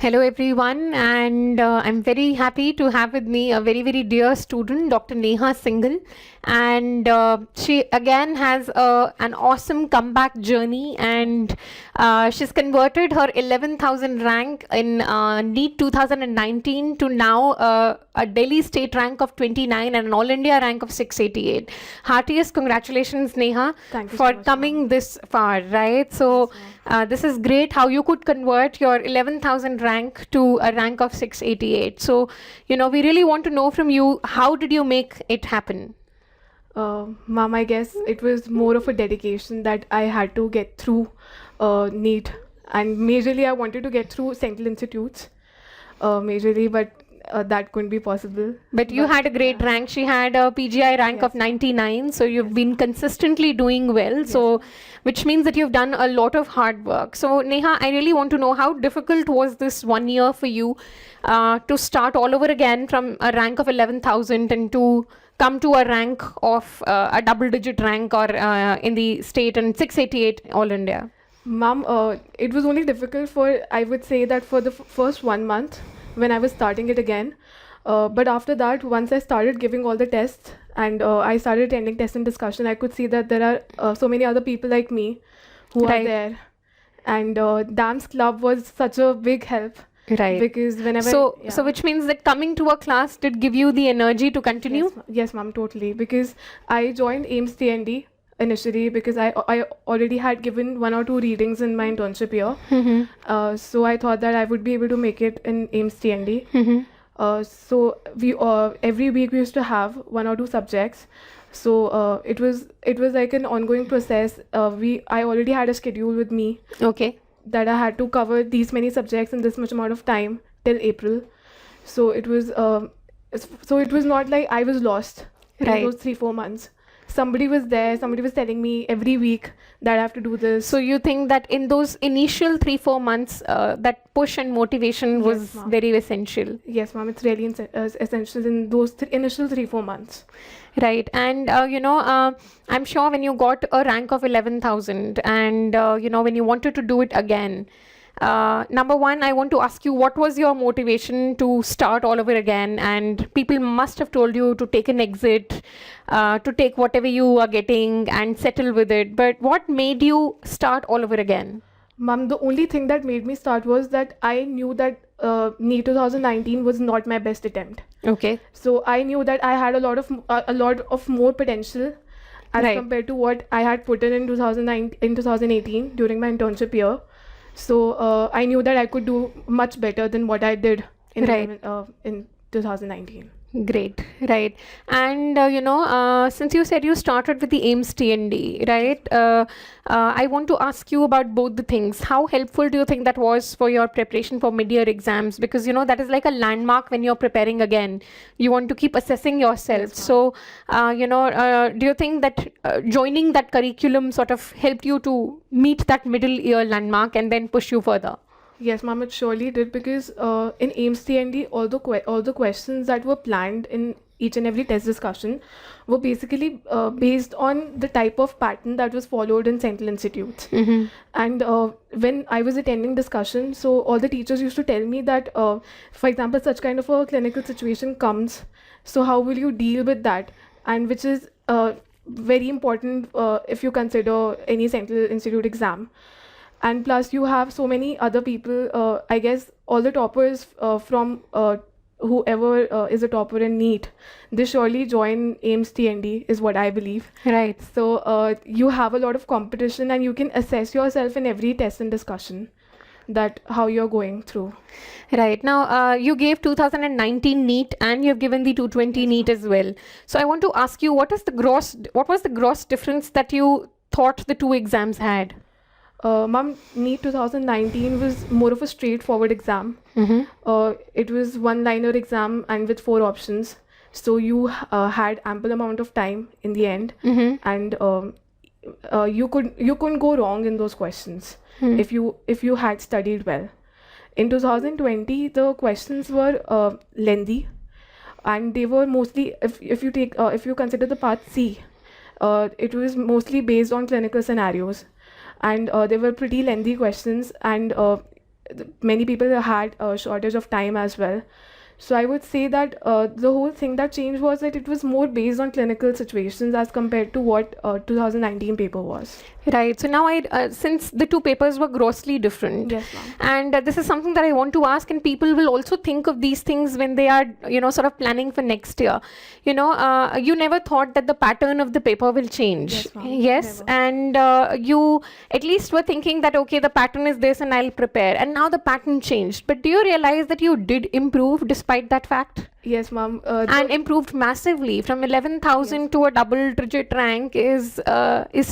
Hello everyone, and I'm very happy to have with me a very, very dear student, Dr. Neha Singhal. And she again has an awesome comeback journey, and she's converted her 11,000 rank in NEET 2019 to now a Delhi state rank of 29 and an All India rank of 688. Heartiest congratulations, Neha, Thank you for so much, coming ma'am. this far, right? So Yes, ma'am. this is great how you could convert your 11,000 rank to a rank of 688. So, we really want to know from you, how did you make it happen? Ma'am, I guess it was more of a dedication that I had to get through NEET. And majorly, I wanted to get through Central Institutes, majorly, but that couldn't be possible. But you had a great rank. She had a PGI rank of Yes, ma'am. 99. So you've Yes, been ma'am. consistently doing well. Yes, So, ma'am. which means that you've done a lot of hard work. So, Neha, I really want to know, how difficult was this 1 year for you to start all over again from a rank of 11,000 and to come to a rank of a double digit rank or in the state and 688 All India? Ma'am, it was only difficult for, I would say that for the first 1 month when I was starting it again. But after that, once I started giving all the tests and I started attending test and discussion, I could see that there are so many other people like me who are Right. there. And dance club was such a big help Right. because whenever, So, yeah. so which means that coming to a class did give you the energy to continue? Yes, ma'am, totally. Because I joined AIMS TND initially because I already had given 1 or 2 readings in my internship year. So I thought that I would be able to make it in AIMS TND. So we every week we used to have 1 or 2 subjects. So it was like an ongoing process. I already had a schedule with me Okay. that I had to cover these many subjects in this much amount of time till April. So it was not like I was lost in Right. those 3-4 months. Somebody was there. Somebody was telling me every week that I have to do this. So you think that in those initial 3-4 months, that push and motivation Yes, was ma'am. very essential, Yes, ma'am. It's really essential in those initial 3-4 months. right? And I'm sure when you got a rank of 11,000, and when you wanted to do it again, number one, I want to ask you, what was your motivation to start all over again? And people must have told you to take an exit, to take whatever you are getting and settle with it. But what made you start all over again? Ma'am, the only thing that made me start was that I knew that NEET 2019 was not my best attempt. Okay. So I knew that I had a lot of more potential as Right. compared to what I had put in 2009 in 2018 during my internship year. So I knew that I could do much better than what I did Right. In 2019. Great, right. And since you said you started with the AIMS TND, right? I want to ask you about both the things. How helpful do you think that was for your preparation for mid-year exams? Because that is like a landmark when you're preparing again. You want to keep assessing yourself. Yes, ma'am. So, do you think that joining that curriculum sort of helped you to meet that middle year landmark and then push you further? Yes, ma'am, it surely did because in AIMS TND, all the questions that were planned in each and every test discussion were basically based on the type of pattern that was followed in Central Institutes. And when I was attending discussion, so all the teachers used to tell me that, for example, such kind of a clinical situation comes, so how will you deal with that? And which is very important if you consider any Central Institute exam. And plus you have so many other people, I guess all the toppers from whoever is a topper in NEET, they surely join AIMS TND is what I believe. Right. So you have a lot of competition and you can assess yourself in every test and discussion that how you're going through. Right. Now, you gave 2019 NEET and you've given the 220 NEET as well. So I want to ask you, what was the gross difference that you thought the two exams had? Ma'am, NEET 2019 was more of a straightforward exam. It was one-liner exam and with 4 options. So you had ample amount of time in the end, and you couldn't go wrong in those questions if you had studied well. In 2020, the questions were lengthy, and they were mostly if you consider the part C, it was mostly based on clinical scenarios, and they were pretty lengthy questions, and many people had a shortage of time as well. So I would say that the whole thing that changed was that it was more based on clinical situations as compared to what 2019 paper was. Right. So now since the two papers were grossly different, Yes, ma'am. and this is something that I want to ask, and people will also think of these things when they are, sort of planning for next year. You never thought that the pattern of the paper will change. Yes, ma'am. Yes, Never. and you at least were thinking that, okay, the pattern is this and I'll prepare. And now the pattern changed. But do you realize that you did improve despite that fact? Yes, ma'am. And improved massively from 11,000 to a double-digit rank is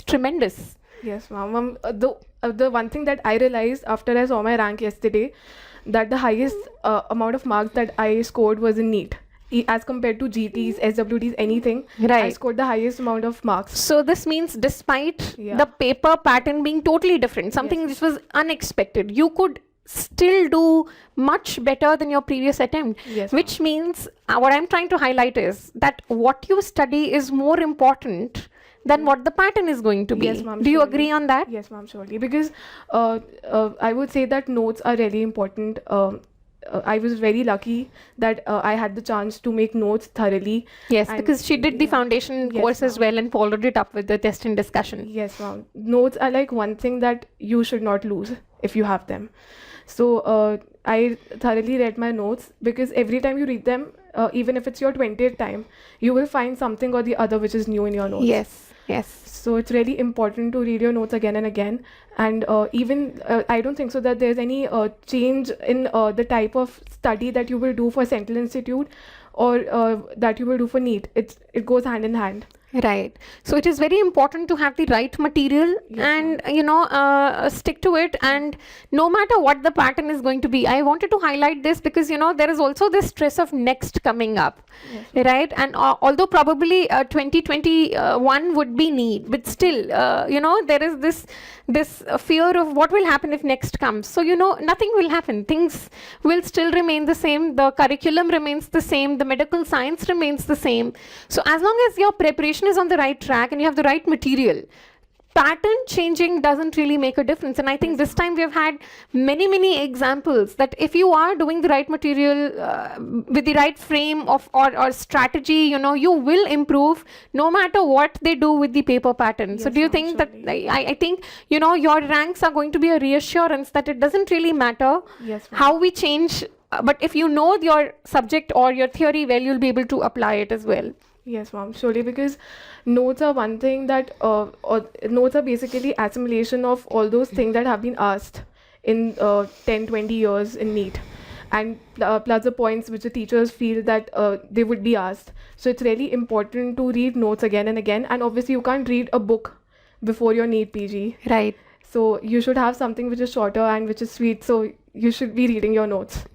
tremendous. Yes, ma'am. The one thing that I realized after I saw my rank yesterday, that the highest amount of marks that I scored was in NEET. As compared to GTs, SWTs, anything, I Right. scored the highest amount of marks. So this means despite Yeah. the paper pattern being totally different, something which was unexpected, you could still do much better than your previous attempt. Yes, Which means what I'm trying to highlight is that what you study is more important than what the pattern is going to be. Yes, ma'am, Do you surely. agree on that? Yes, ma'am, surely. Because I would say that notes are really important. I was very lucky that I had the chance to make notes thoroughly. Yes, And- because she did the yeah. foundation Yes, course as ma'am. well and followed it up with the test and discussion. Yes, ma'am. Notes are like one thing that you should not lose if you have them. So I thoroughly read my notes, because every time you read them, even if it's your 20th time, you will find something or the other which is new in your notes. Yes, yes. So it's really important to read your notes again and again. And even I don't think so that there's any change in the type of study that you will do for Central Institute or that you will do for NEET. It goes hand in hand. Right. So it is very important to have the right material and, stick to it. And no matter what the pattern is going to be, I wanted to highlight this because, there is also this stress of next coming up. Yes. Right. And although probably 2021 would be need, but still, there is this fear of what will happen if next comes. So, nothing will happen. Things will still remain the same. The curriculum remains the same. The medical science remains the same. So as long as your preparation is on the right track and you have the right material, pattern changing doesn't really make a difference. And I think this time we have had many examples that if you are doing the right material with the right frame of or strategy, you will improve no matter what they do with the paper pattern. So Yes, do you ma'am, think that surely. I think your ranks are going to be a reassurance that it doesn't really matter Yes, ma'am. how we change, but if you know your subject or your theory well, you'll be able to apply it as well. Yes, ma'am, surely, because notes are one thing that or notes are basically assimilation of all those things that have been asked in 10-20 years in NEET, and plus the points which the teachers feel that they would be asked. So it's really important to read notes again and again, and obviously you can't read a book before your NEET PG. Right. So you should have something which is shorter and which is sweet, so you should be reading your notes.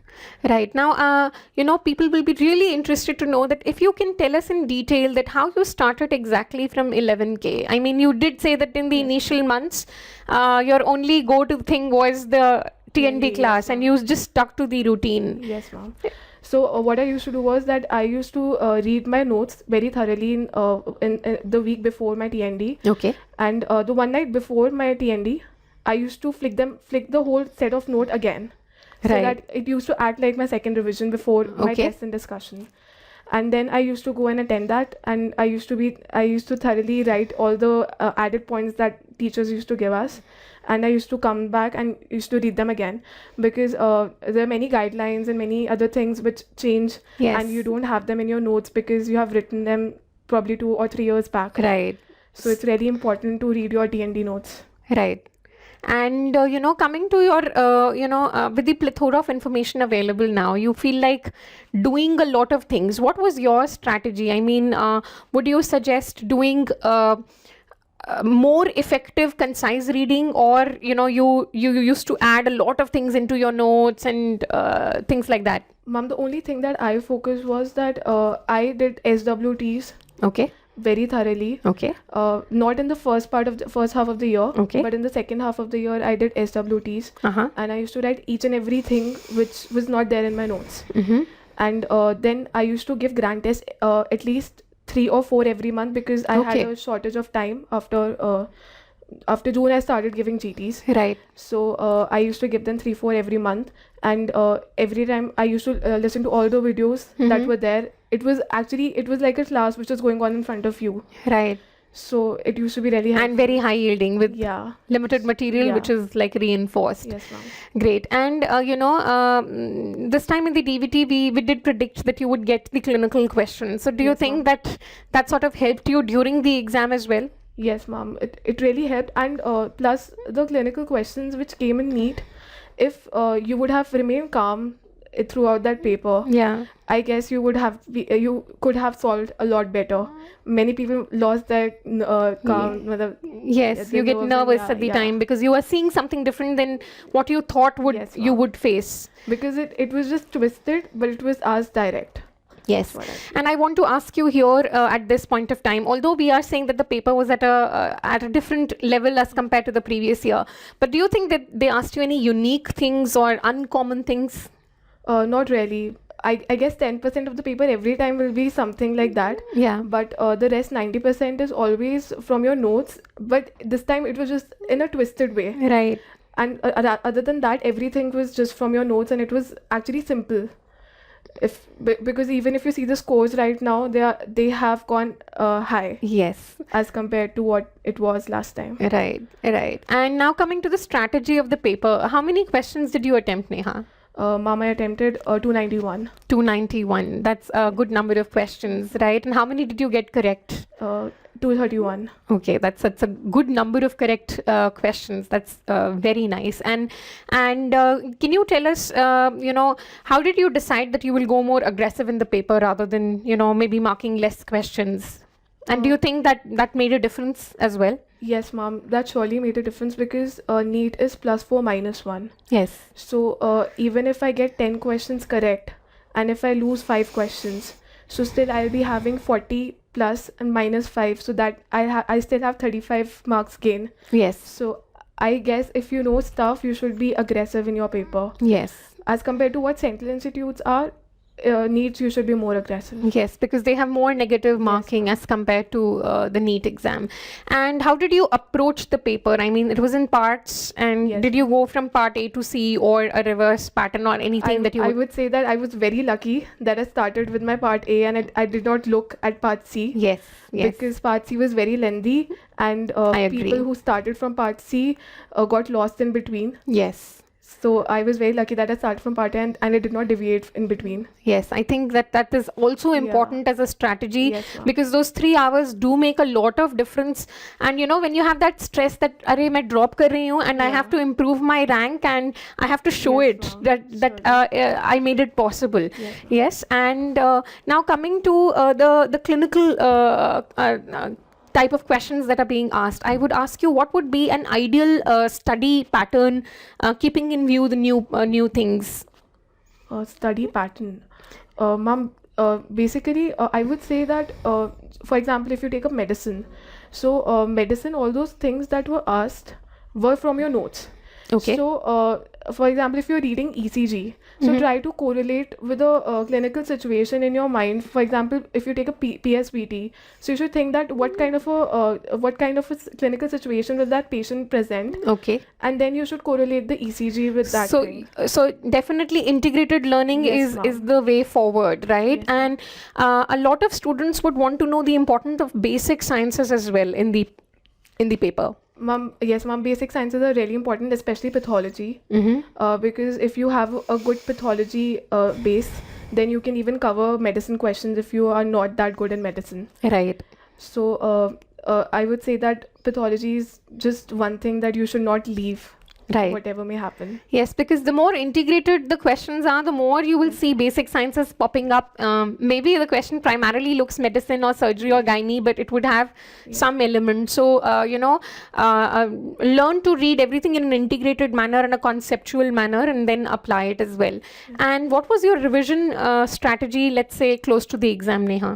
Right. Now, people will be really interested to know that if you can tell us in detail that how you started exactly from 11K. I mean, you did say that in the initial months, your only go-to thing was the TND yes, class and you just stuck to the routine. Yes, ma'am. So what I used to do was that I used to read my notes very thoroughly in the week before my TND, Okay. and the one night before my TND, I used to flick the whole set of note again, so Right. that it used to act like my second revision before my Okay. test and discussion. And then I used to go and attend that, and I used to thoroughly write all the added points that teachers used to give us, and I used to come back and used to read them again, because there are many guidelines and many other things which change, Yes. and you don't have them in your notes because you have written them probably 2 or 3 years back. Right. So it's really important to read your TND notes. Right. And, coming to your, with the plethora of information available now, you feel like doing a lot of things. What was your strategy? I mean, would you suggest doing more effective, concise reading, or, you used to add a lot of things into your notes and things like that? Ma'am, the only thing that I focused was that I did SWTs Okay. very thoroughly. Okay. Not in the first half of the year, Okay. but in the second half of the year, I did SWTs, Uh-huh. and I used to write each and everything which was not there in my notes. Mm-hmm. And then I used to give grand tests at least 3 or 4 every month, because I Okay. had a shortage of time after After June, I started giving GTs. Right. So I used to give them 3-4 every month, and every time I used to listen to all the videos that were there. It was like a class which was going on in front of you. Right. So it used to be really helpful. And very high yielding with Yeah. limited material, Yeah. which is like reinforced. Yes, ma'am. Great. And this time in the DVT, we did predict that you would get the clinical questions. So do you Yes, think ma'am. that sort of helped you during the exam as well? Yes, ma'am. It really helped, and plus the clinical questions which came in neat, if you would have remained calm throughout that paper, Yeah. I guess you you could have solved a lot better. Many people lost their calm. Yes, They you get nerves and nervous yeah, at the yeah. time because you are seeing something different than what you thought Yes, you ma'am. would face. Because it was just twisted, but it was as direct. Yes, What I feel. and I want to ask you here at this point of time, although we are saying that the paper was at a different level as compared to the previous year, but do you think that they asked you any unique things or uncommon things? Not really. I guess 10% of the paper every time will be something like that. Yeah. But the rest 90% is always from your notes. But this time it was just in a twisted way. Right. And other than that, everything was just from your notes, and it was actually simple. Because even if you see the scores right now, they have gone high Yes. as compared to what it was last time. Right. Right. And now coming to the strategy of the paper, how many questions did you attempt, Neha? Ma'am, I attempted 291. 291. That's a good number of questions, right? And how many did you get correct? 231. Okay, that's a good number of correct questions. That's very nice. And can you tell us, how did you decide that you will go more aggressive in the paper rather than, maybe marking less questions? And do you think that made a difference as well? Yes, ma'am, that surely made a difference because NEET is +4 -1. Yes. So even if I get 10 questions correct, and if I lose 5 questions, so still I'll be having 40 plus and -5, so that I still have 35 marks gain. Yes. So I guess if you know stuff, you should be aggressive in your paper. Yes. As compared to what central institutes are, NEETs, you should be more aggressive. Yes, because they have more negative marking as compared to the NEET exam. And how did you approach the paper? I mean, it was in parts, and Yes. did you go from part A to C or a reverse pattern or anything that you I would say that I was very lucky that I started with my part A, and I did not look at part C. Yes, yes. Because part C was very lengthy, and I agree. people who started from part C got lost in between. Yes. So I was very lucky that I started from part A, and I did not deviate in between. Yes, I think that is also important as a strategy, Yes, ma'am. because those 3 hours do make a lot of difference. And when you have that stress that array main drop kar rahi hu and I have to improve my rank and I have to show Yes, it ma'am. that I made it possible. Yes, Yes, and now coming to the clinical type of questions that are being asked, I would ask you what would be an ideal study pattern, keeping in view the new things. Study pattern. Ma'am, basically, I would say that, for example, if you take up medicine, so medicine, all those things that were asked were from your notes. Okay. So, for example, if you're reading ECG, so try to correlate with a clinical situation in your mind. For example, if you take a PSVT, so you should think that what kind of a clinical situation will that patient present, Okay. and then you should correlate the ECG with that So, thing. so definitely integrated learning Yes, is ma'am. the way forward, right? Yes, And a lot of students would want to know the importance of basic sciences as well in the paper. Ma'am, yes, ma'am. Basic sciences are really important, especially pathology. Because if you have a good pathology base, then you can even cover medicine questions if you are not that good in medicine. Right. So I would say that pathology is just one thing that you should not leave, Right. whatever may happen. Yes, because the more integrated the questions are, the more you will see basic sciences popping up. Maybe the question primarily looks medicine or surgery or gynae, but it would have some element. So, learn to read everything in an integrated manner and a conceptual manner, and then apply it as well. And what was your revision strategy, let's say, close to the exam, Neha?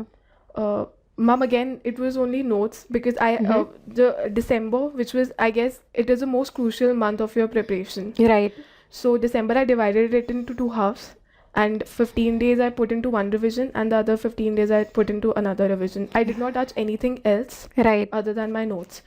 Ma'am, again, it was only notes because the December, which was, I guess, it is the most crucial month of your preparation. Right. So December, I divided it into 2 halves, and 15 days I put into one revision, and the other 15 days I put into another revision. I did not touch anything else Right. other than my notes,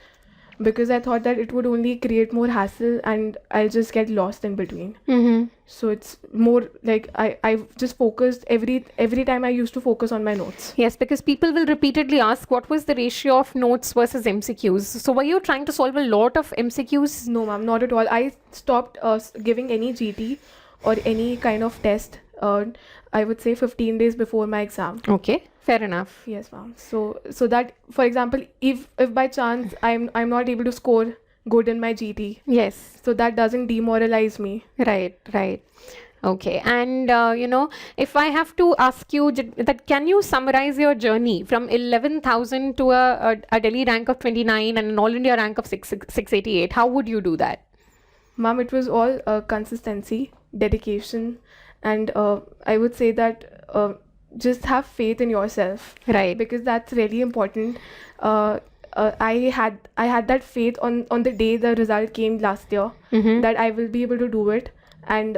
because I thought that it would only create more hassle and I'll just get lost in between. Mm-hmm. So it's more like I've just focused every time I used to focus on my notes. Yes, because people will repeatedly ask what was the ratio of notes versus MCQs. So were you trying to solve a lot of MCQs? No, ma'am, not at all. I stopped giving any GT or any kind of test. I would say 15 days before my exam. Okay, fair enough. Yes, ma'am. So that, for example, if by chance I'm not able to score good in my GT, Yes. so that doesn't demoralize me. Right, right. Okay, and if I have to ask you that, can you summarize your journey from 11,000 to a Delhi rank of 29 and an All India rank of 688? How would you do that? Ma'am, it was all consistency, dedication, and I would say that just have faith in yourself. Right. Because that's really important. I had that faith on the day the result came last year, that I will be able to do it, and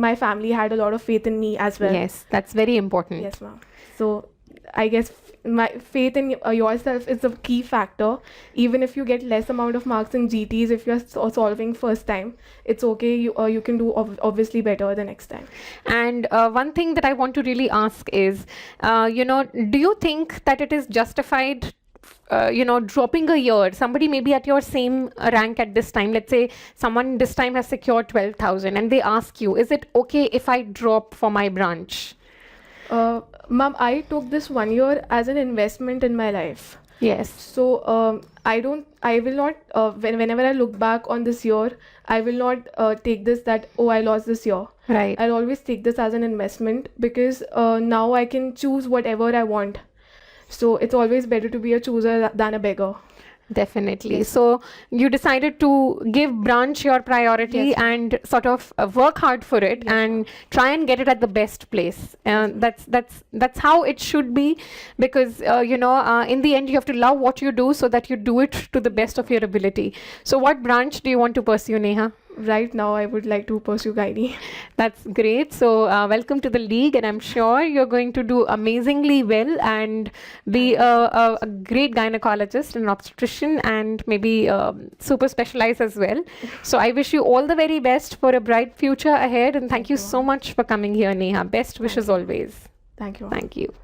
my family had a lot of faith in me as well. Yes, that's very important. Yes, ma'am. So I guess my faith in yourself is a key factor. Even if you get less amount of marks in GTs, if you're solving first time, it's okay. You can do obviously better the next time. And one thing that I want to really ask is, do you think that it is justified, dropping a year? Somebody may be at your same rank at this time. Let's say someone this time has secured 12,000 and they ask you, is it okay if I drop for my branch? Ma'am, I took this 1 year as an investment in my life. Yes. So I will not, whenever I look back on this year, I will not take this that, oh, I lost this year. Right. I'll always take this as an investment, because now I can choose whatever I want. So it's always better to be a chooser than a beggar. Definitely. Yes. So you decided to give branch your priority, Yes, and sort of work hard for it, Yes, and try and get it at the best place. That's how it should be, because in the end you have to love what you do so that you do it to the best of your ability. So what branch do you want to pursue, Neha? Right now, I would like to pursue gynae. That's great. So welcome to the league, and I'm sure you're going to do amazingly well and be a great gynecologist and obstetrician, and maybe super specialize as well. So I wish you all the very best for a bright future ahead, and thank you so much for coming here, Neha. Best wishes always. Thank you. Thank you.